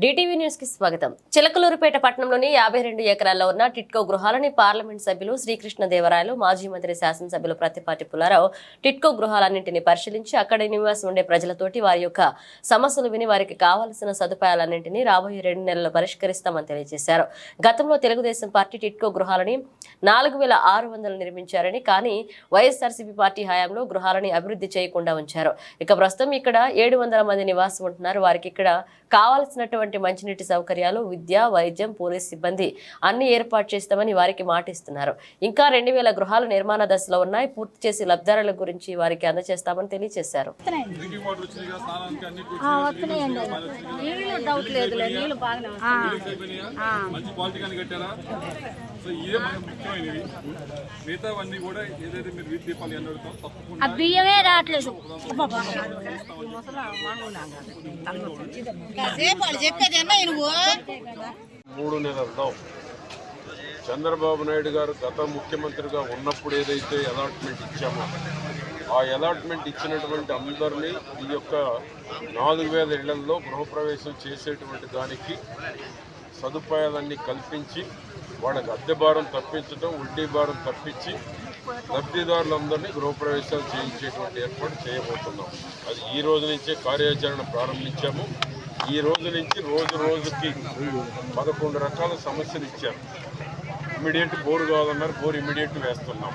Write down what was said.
DTV news కి స్వాగతం. చిలకలూరుపేట పట్టణంలోని 52 ఎకరాల్లో ఉన్న టిట్కో గృహాలని పార్లమెంట్ సభ్యులు శ్రీకృష్ణదేవరాయలు, మాజీ మంత్రి శాసనసభ్యులు ప్రత్తిపాటి పుల్లారావు టిట్కో గృహాలన్నింటినీ పరిశీలించి అక్కడ నివాసం ఉండే ప్రజలతోటి వారి యొక్క సమస్యలు విని వారికి కావాల్సిన సదుపాయాలన్నింటినీ రాబోయే 2 నెలల్లో పరిష్కరిస్తామని తెలియజేశారు. గతంలో తెలుగుదేశం పార్టీ టిట్కో గృహాలని 4600 నిర్మించారని, కానీ వైఎస్ఆర్సీపీ పార్టీ హయాంలో గృహాలని అభివృద్ధి చేయకుండా ఉంచారు. ఇక ప్రస్తుతం ఇక్కడ 700 మంది నివాసం ఉంటున్నారు. వారికి ఇక్కడ కావాల్సినటువంటి మంచినీటి సౌకర్యాలు, విద్య, వైద్యం, పోలీస్ సిబ్బంది అన్ని ఏర్పాటు చేస్తామని వారికి మాటిస్తున్నారు. ఇంకా 2000 గృహాలు నిర్మాణ దశలో ఉన్నాయి. పూర్తి చేసి లబ్ధిదారుల గురించి వారికి అందజేస్తామని తెలియజేశారు. బియ్యమే రావట్లేదు. 3 నెలల్లో చంద్రబాబు నాయుడు గారు గత ముఖ్యమంత్రిగా ఉన్నప్పుడు ఏదైతే అలాట్మెంట్ ఇచ్చామో ఆ అలాట్మెంట్ ఇచ్చినటువంటి అందరినీ ఈ యొక్క 4000 ఇళ్లలో గృహప్రవేశం చేసేటువంటి దానికి సదుపాయాలన్నీ కల్పించి వాళ్ళకి అద్దె భారం తప్పించడం, వడ్డీ భారం తప్పించి లబ్ధిదారులందరినీ గృహప్రవేశాలు చేయించేటువంటి ఏర్పాటు చేయబోతున్నాం. అది ఈ రోజు నుంచే కార్యాచరణ ప్రారంభించాము. ఈ రోజు నుంచి రోజుకి 11 రకాల సమస్యలు ఇచ్చారు. ఇమీడియట్ బోరు కావాలన్నారు, బోర్ ఇమీడియట్ వేస్తున్నాం.